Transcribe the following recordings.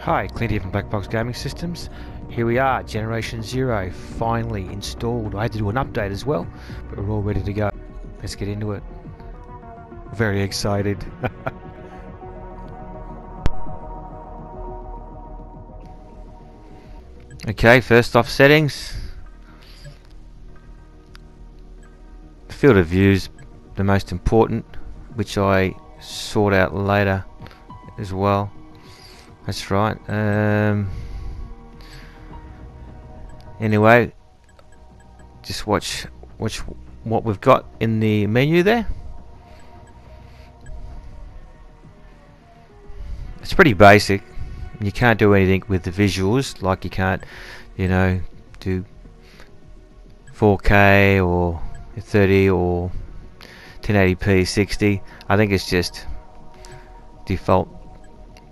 Hi, Clint here from BLACKBOX Gaming Systems. Here we are, Generation 0, finally installed. I had to do an update as well, but we're all ready to go. Let's get into it. Very excited. Okay, first off, settings. Field of view's the most important, which I sort out later as well. That's right. Anyway, just watch what we've got in the menu there. It's pretty basic. You can't do anything with the visuals, like you can't, you know, do 4K or 30 or 1080p 60. I think it's just default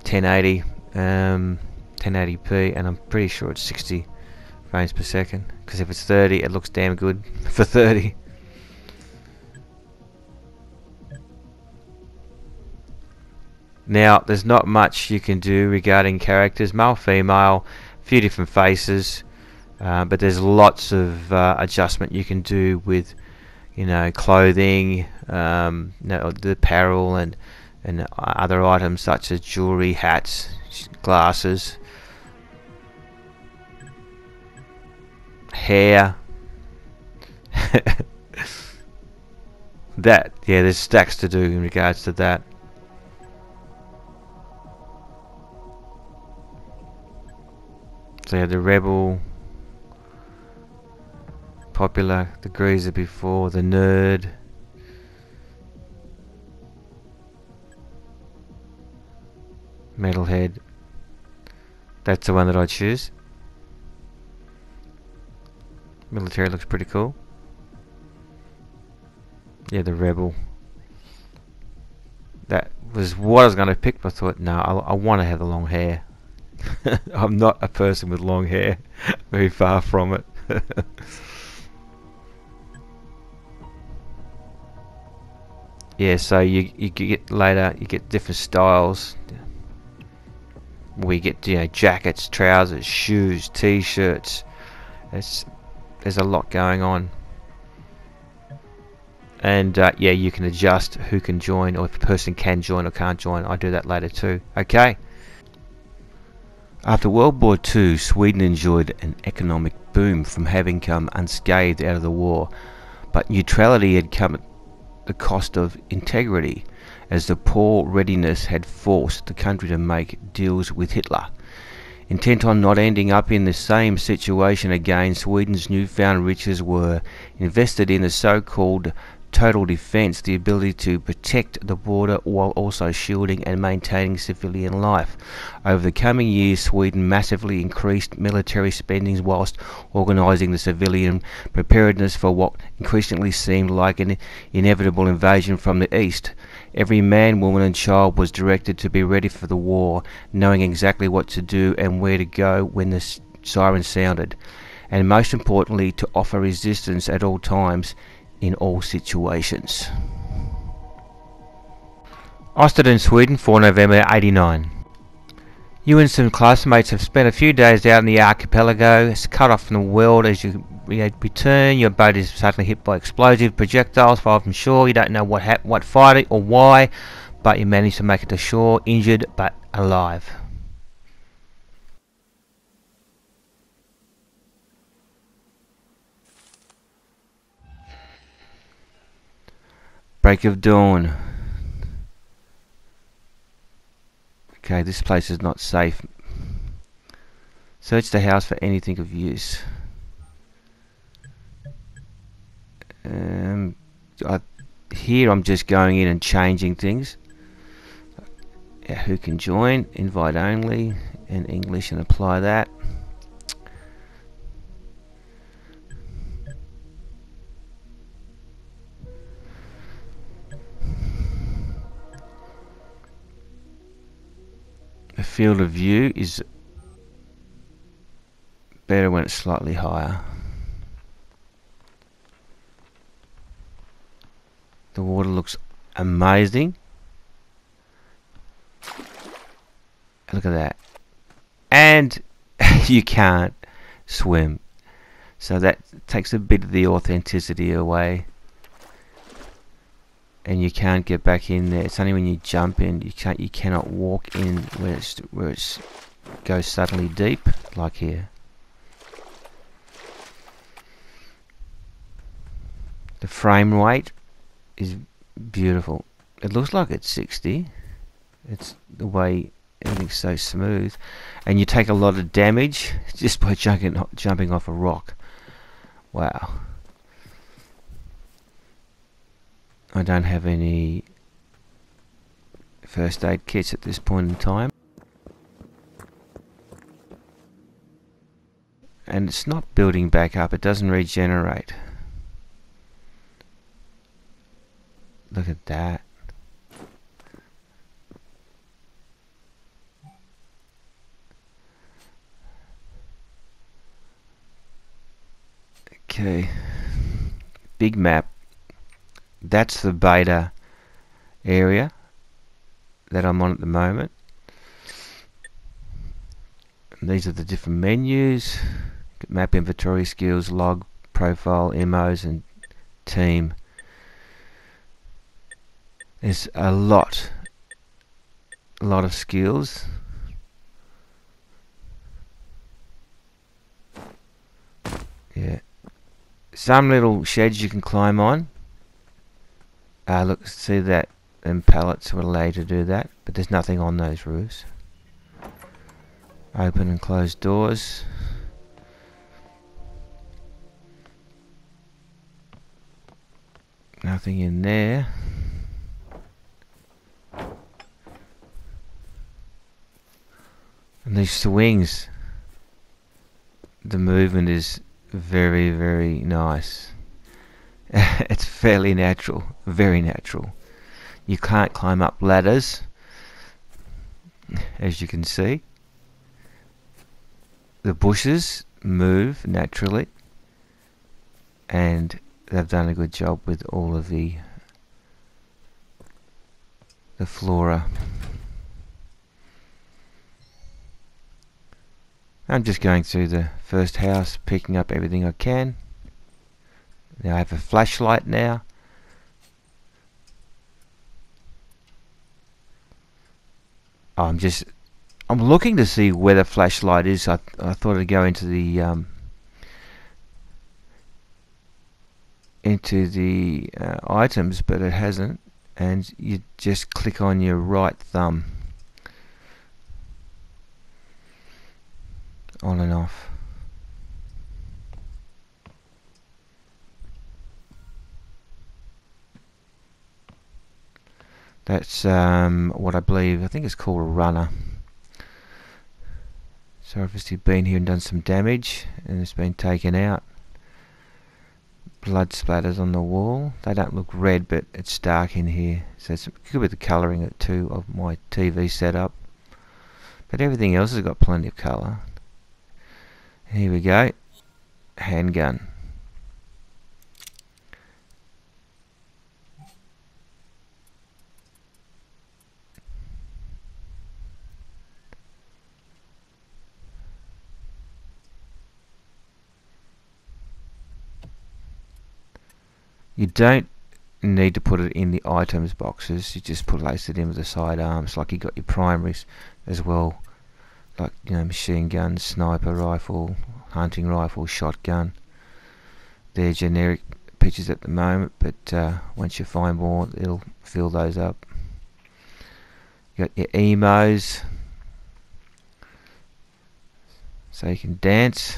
1080 1080p, and I'm pretty sure it's 60 frames per second, because if it's 30 it looks damn good for 30. Now there's not much you can do regarding characters, male, female, a few different faces, but there's lots of adjustment you can do with, you know, clothing, the apparel and other items such as jewelry, hats, glasses, hair. That, yeah, there's stacks to do in regards to that. So you have the rebel, popular, the greaser before, the nerd, metalhead. That's the one that I choose. Military looks pretty cool. Yeah, the rebel. That was what I was going to pick, but I thought, no, I want to have the long hair. I'm not a person with long hair. Very far from it. Yeah, so you get later, you get different styles. We get, you know, jackets, trousers, shoes, t-shirts. There's a lot going on. And yeah, you can adjust who can join, or if a person can join or can't join. I do that later too. Okay. After World War II, Sweden enjoyed an economic boom from having come unscathed out of the war, but neutrality had come at the cost of integrity, as the poor readiness had forced the country to make deals with Hitler. Intent on not ending up in the same situation again, Sweden's newfound riches were invested in the so-called total defence, the ability to protect the border while also shielding and maintaining civilian life. Over the coming years, Sweden massively increased military spending whilst organising the civilian preparedness for what increasingly seemed like an inevitable invasion from the east. Every man, woman and child was directed to be ready for the war, knowing exactly what to do and where to go when the siren sounded, and most importantly, to offer resistance at all times, in all situations. Osterden, Sweden, 4 November 89. You and some classmates have spent a few days out in the archipelago. It's cut off from the world. As you return, your boat is suddenly hit by explosive projectiles far from shore. You don't know what fired it or why, but you managed to make it to shore, injured but alive. Break of dawn. Okay, this place is not safe. Search the house for anything of use. Here I'm just going in and changing things. Who can join? Invite only in English, and apply that. The field of view is better when it's slightly higher. The water looks amazing. Look at that. and you can't swim. So that takes a bit of the authenticity away, and you can't get back in there. It's only when you jump in, you cannot walk in where it goes suddenly deep like here. The frame rate is beautiful. It looks like it's 60. It's the way everything's so smooth, and you take a lot of damage just by jumping off a rock. Wow. I don't have any first aid kits at this point in time, and it's not building back up. It doesn't regenerate. Look at that. Okay, big map. That's the beta area that I'm on at the moment. And these are the different menus: map, inventory, skills, log, profile, emos, and team. There's a lot of skills. Yeah. Some little sheds you can climb on. Look, see that? Them pallets will allow you to do that, but there's nothing on those roofs. Open and close doors. Nothing in there. And these swings, the movement is very, very nice. It's fairly natural, very natural. You can't climb up ladders, as you can see. The bushes move naturally, and they've done a good job with all of the flora. I'm just going through the first house, picking up everything I can. Now I have a flashlight now. I'm looking to see where the flashlight is. I thought I'd go into the items, but it hasn't. And you just click on your right thumb on and off. That's what I think it's called a runner. So obviously been here and done some damage, and it's been taken out. Blood splatters on the wall. They don't look red, but it's dark in here, so it could be the colouring too of my TV setup. But everything else has got plenty of colour. Here we go. Handgun. You don't need to put it in the items boxes. You just place it in with the sidearms, like you got your primaries as well, like, you know, machine gun, sniper rifle, hunting rifle, shotgun. They're generic pictures at the moment, but once you find more, it'll fill those up. You got your emos, so you can dance.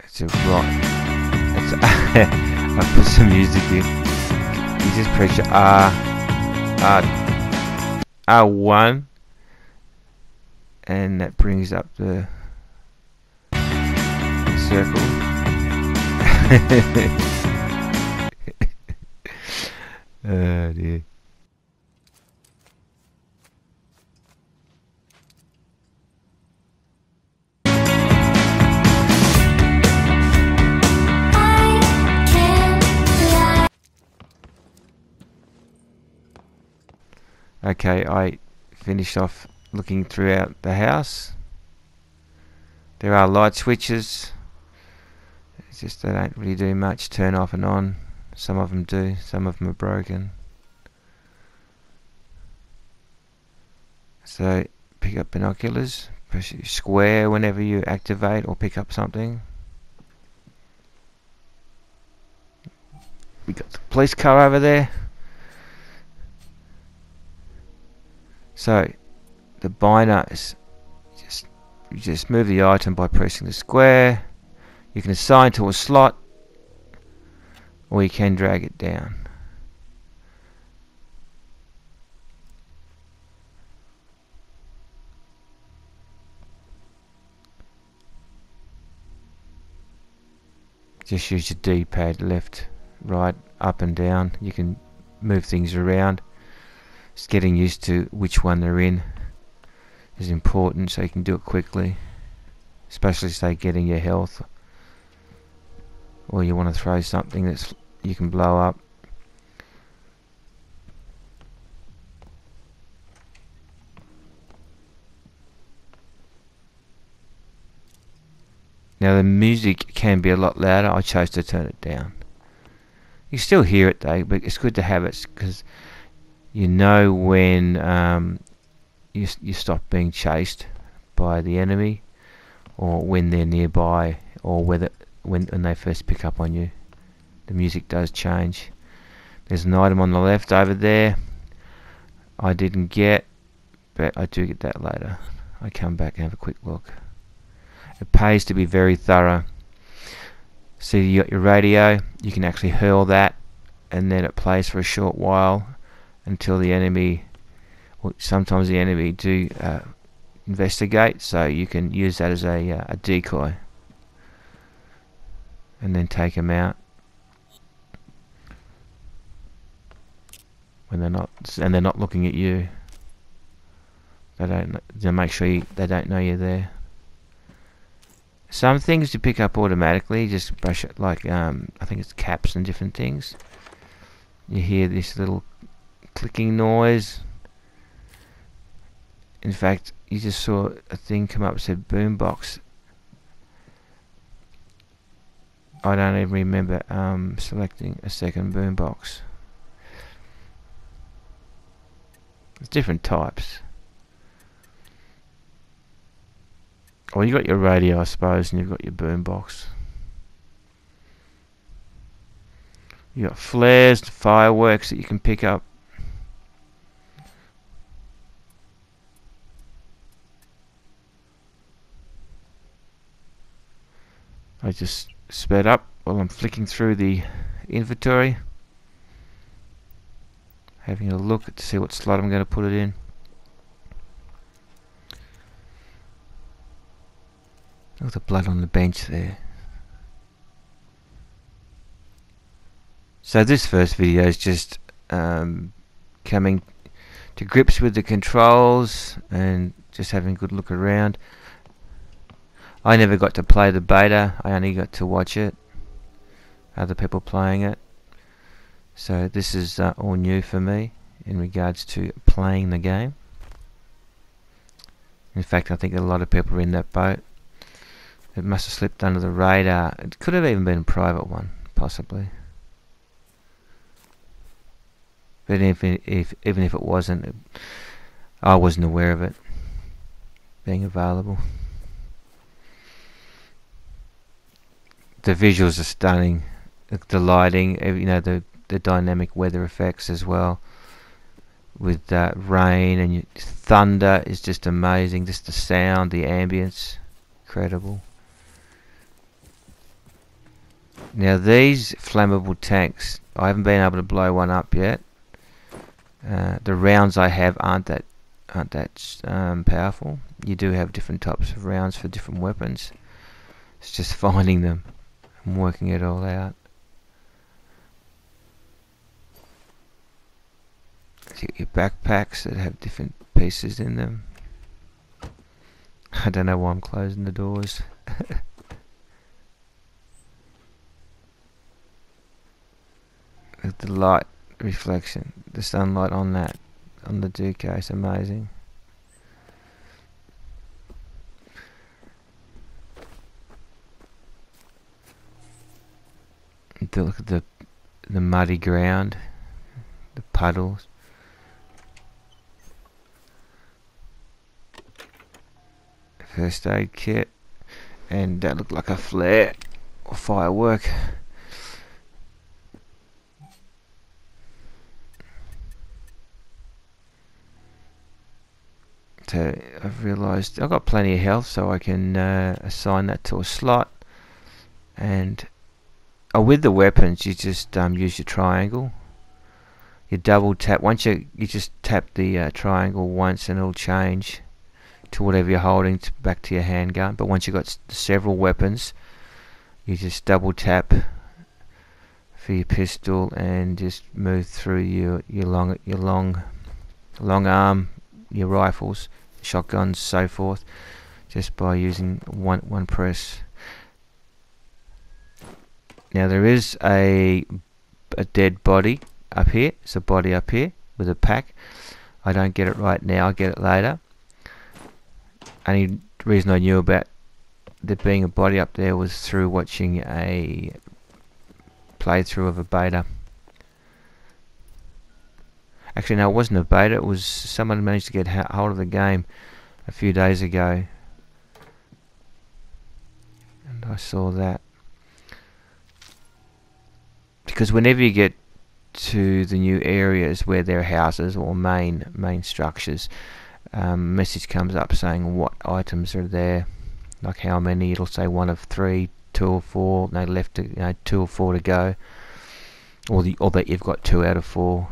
It's a rock. I put some music in. You just press your R1, and that brings up the circle. Oh dear. Okay, I finished off looking throughout the house. There are light switches. It's just they don't really do much. Turn off and on. Some of them do. Some of them are broken. So pick up binoculars. Press square whenever you activate or pick up something. We got the police car over there. So the binder is you just move the item by pressing the square. You can assign to a slot, or you can drag it down. Just use your D-pad, left, right, up and down. You can move things around. Just getting used to which one they're in is important, so you can do it quickly, especially say getting your health, or you want to throw something that's you can blow up. Now the music can be a lot louder. I chose to turn it down. You still hear it though, but it's good to have it because you know when you stop being chased by the enemy, or when they're nearby, or when they first pick up on you. The music does change. There's an item on the left over there I didn't get, but I do get that later. I come back and have a quick look. It pays to be very thorough. See, you got your radio. You can actually hurl that, and then it plays for a short while until the enemy. Well, sometimes the enemy do investigate, so you can use that as a decoy, and then take them out when they're not looking at you. They make sure they don't know you're there. Some things you pick up automatically, just brush it, like I think it's caps and different things. You hear this little clicking noise. In fact, you just saw a thing come up that said boombox. I don't even remember selecting a second boombox. There's different types. Well, you got your radio, I suppose, and you've got your boombox. You got flares, fireworks that you can pick up. I just sped up while I'm flicking through the inventory, having a look to see what slot I'm going to put it in. All the blood on the bench there. So this first video is just coming to grips with the controls and just having a good look around. I never got to play the beta, I only got to watch it, other people playing it. So this is all new for me in regards to playing the game. In fact, I think a lot of people are in that boat. It must have slipped under the radar. It could have even been a private one, possibly. But even if it wasn't, I wasn't aware of it being available. The visuals are stunning. The lighting, you know, the dynamic weather effects as well, with rain and thunder is just amazing. Just the sound, the ambience, incredible. Now these flammable tanks, I haven't been able to blow one up yet. The rounds I have aren't that powerful. You do have different types of rounds for different weapons. It's just finding them and working it all out. You get your backpacks that have different pieces in them. I don't know why I'm closing the doors. The light reflection, the sunlight on on the Duco. It's amazing. Look at the muddy ground, the puddles. First aid kit, and that looked like a flare or firework. So I've realised I've got plenty of health, so I can assign that to a slot. And with the weapons, you just use your triangle. You double tap. Once you just tap the triangle once, and it'll change to whatever you're holding back to your handgun. But once you've got several weapons, you just double tap for your pistol and just move through your long arm, your rifles, shotguns, so forth, just by using one press. Now there is a dead body up here. It's a body up here with a pack. I don't get it right now, I'll get it later. Only reason I knew about there being a body up there was through watching a playthrough of a beta. Actually no, it wasn't a beta, it was someone managed to get hold of the game a few days ago, and I saw that. Because whenever you get to the new areas where there are houses or main structures, message comes up saying what items are there, like how many. It'll say 1 of 3, 2 or 4, no, left to 2 or 4 to go, or that you've got 2 out of 4,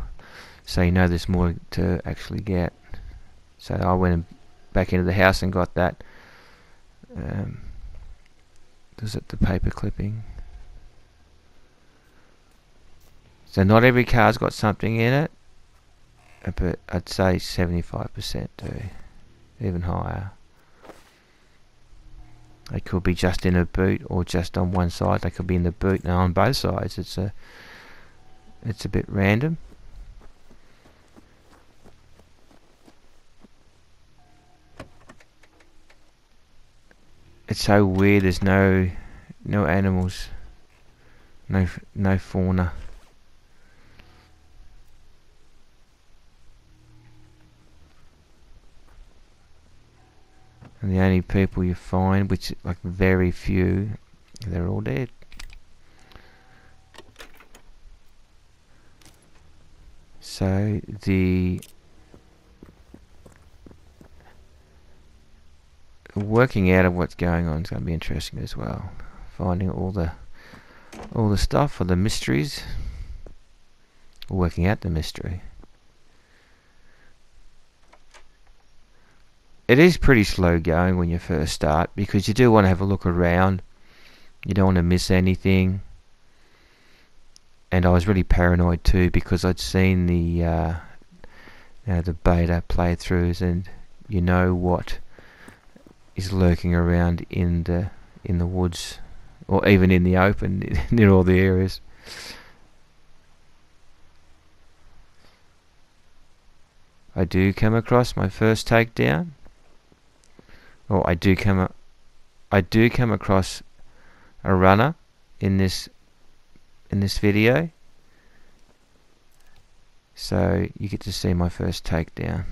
so you know there's more to actually get. So I went back into the house and got that. Was it the paper clipping? So not every car's got something in it, but I'd say 75% do, even higher. They could be just in a boot or just on one side. They could be in the boot and on both sides. It's a bit random. It's so weird. There's no animals, no fauna. And the only people you find, which like very few, they're all dead. So the working out of what's going on is going to be interesting as well. Finding all the stuff or the mysteries, working out the mystery. It is pretty slow going when you first start, because you do want to have a look around. You don't want to miss anything. And I was really paranoid too, because I'd seen the beta playthroughs, and you know what is lurking around in the woods, or even in the open near all the areas. I do come across my first takedown. Or I do come across a runner in this video, so you get to see my first takedown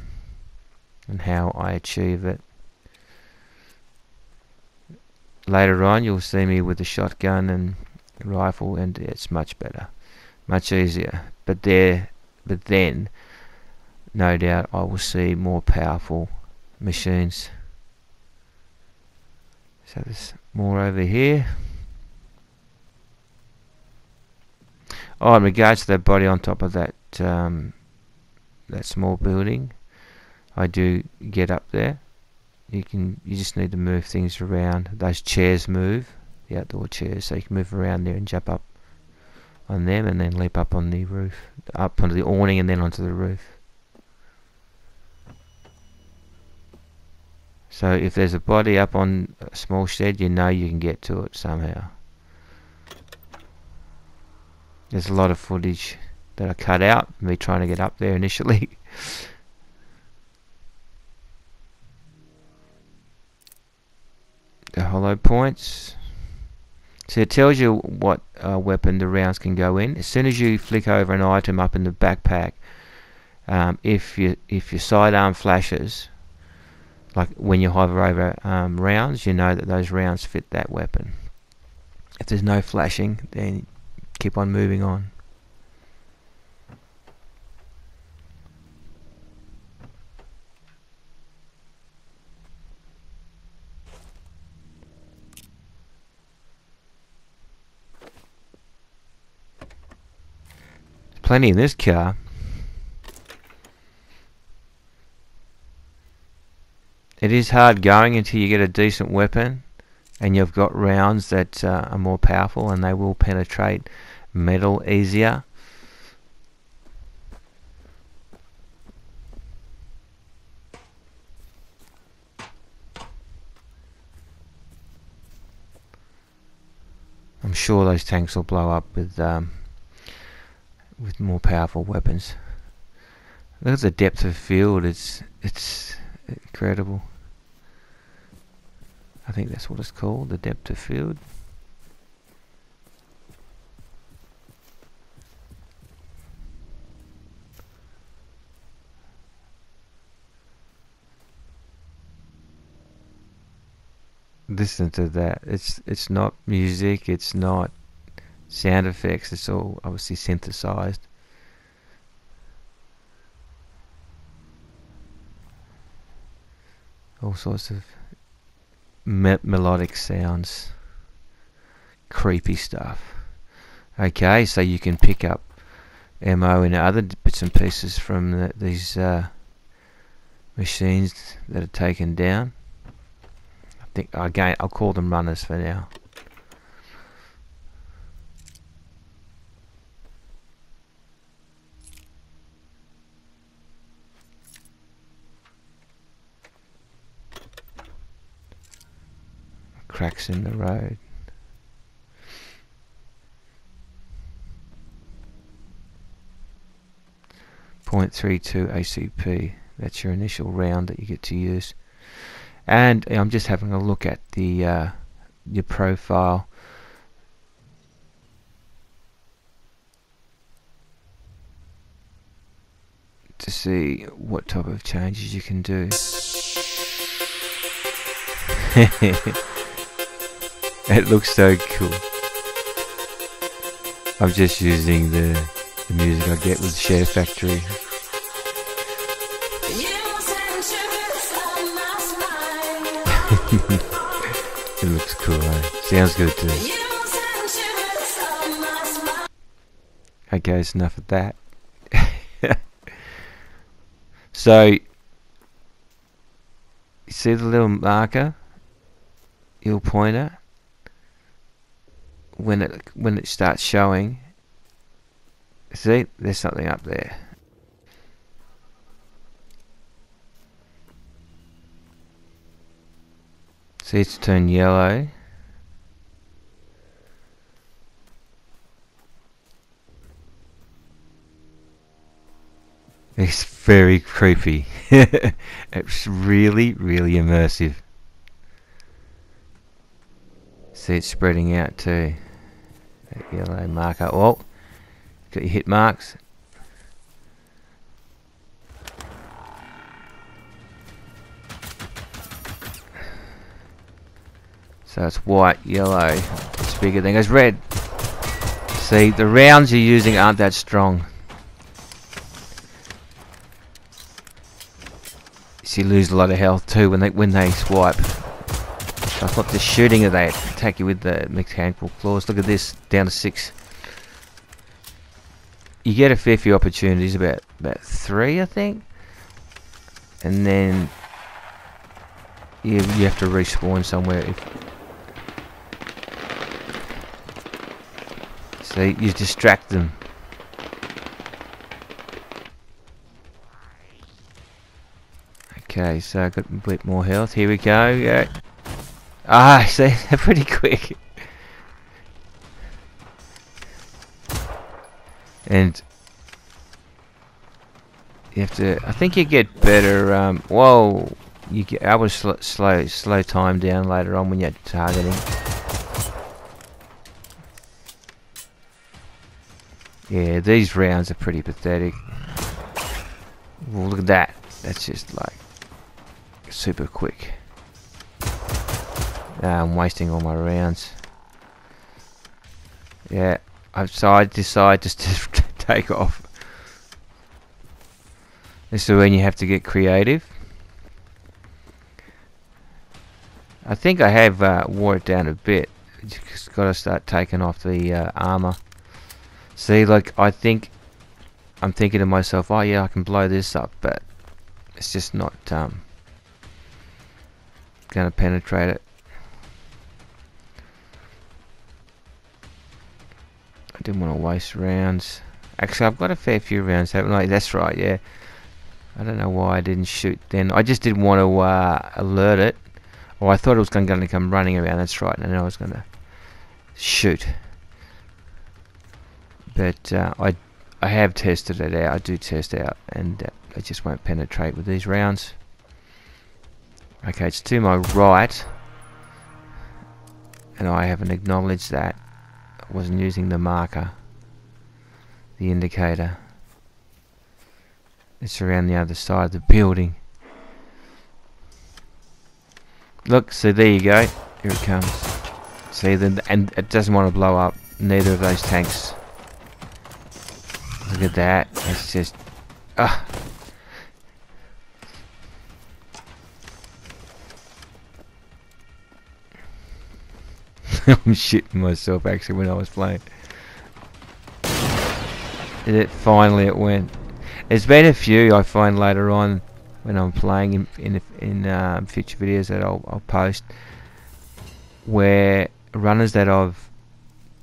and how I achieve it. Later on you'll see me with a shotgun and rifle, and it's much better, much easier. But then no doubt I will see more powerful machines. So there's more over here. Oh, in regards to that body on top of that small building, I do get up there. You just need to move things around. Those chairs move, the outdoor chairs, so you can move around there and jump up on them, and then leap up on the roof, up onto the awning, and then onto the roof. So if there's a body up on a small shed, you know you can get to it somehow. There's a lot of footage that I cut out, me trying to get up there initially. points. So it tells you what weapon the rounds can go in. As soon as you flick over an item up in the backpack, if your sidearm flashes, like when you hover over rounds, you know that those rounds fit that weapon. If there's no flashing, then keep on moving on. Plenty in this car. It is hard going until you get a decent weapon and you've got rounds that are more powerful, and they will penetrate metal easier. I'm sure those tanks will blow up with more powerful weapons. Look at the depth of field. It's incredible. I think that's what it's called, the depth of field. Listen to that. It's not music, it's not sound effects, it's all obviously synthesized. All sorts of melodic sounds, creepy stuff. Okay, so you can pick up ammo and other bits and pieces from these machines that are taken down. I think, again, I'll call them runners for now. Cracks in the road. .32 ACP. That's your initial round that you get to use. And I'm just having a look at the your profile. To see what type of changes you can do. It looks so cool. I'm just using the music I get with SHAREfactory. It looks cool, eh? Sounds good too. Okay, it's enough of that. So, you see the little marker? Your pointer? When it starts showing, see, there's something up there. See, it's turned yellow. It's very creepy. It's really, really immersive. See, it's spreading out too. That yellow marker. Oh, got your hit marks. So it's white, yellow. It's bigger than it's red. See, the rounds you're using aren't that strong. So you lose a lot of health too when they swipe. So it's not just shooting at, they attack you with the mechanical claws. Look at this, down to 6. You get a fair few opportunities, about 3 I think, and then you have to respawn somewhere. So you distract them. Okay, so I got a bit more health. Here we go. Yeah. Ah, see, they're pretty quick. And you have to, I think you get better, whoa, you get able to slow time down later on when you're targeting. Yeah, these rounds are pretty pathetic. Well, look at that. That's just like super quick. I'm wasting all my rounds. Yeah, so I decide just to take off. This is when you have to get creative. I think I have wore it down a bit. Just got to start taking off the armor. See, like I'm thinking to myself, oh yeah, I can blow this up, but it's just not gonna penetrate it. I didn't want to waste rounds. Actually, I've got a fair few rounds, haven't I? That's right, yeah. I don't know why I didn't shoot then. I just didn't want to alert it. Or I thought it was going to come running around, that's right, and then I was going to shoot. But I have tested it out. I do test out, and it just won't penetrate with these rounds. Okay, it's to my right, and I haven't acknowledged that. I wasn't using the marker, the indicator. It's around the other side of the building. Look, so there you go. Here it comes. See, and it doesn't want to blow up. Neither of those tanks. Look at that. It's just... I'm shitting myself actually when I was playing. And finally it went. There's been a few I find later on when I'm playing in future videos that I'll post, where runners that I've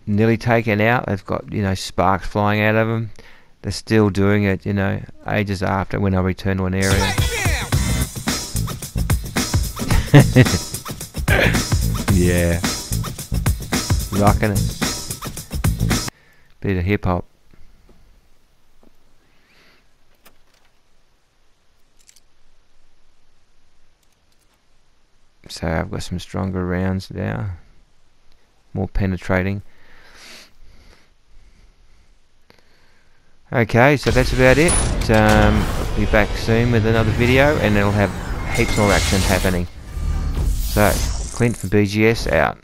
nearly taken out, they've got, you know, sparks flying out of them. They're still doing it, you know, ages after when I return to an area. Yeah, rocking it. Bit of hip hop. So I've got some stronger rounds now, more penetrating. Okay, so that's about it. I'll be back soon with another video, and it'll have heaps more action happening. So, Clint from BGS out.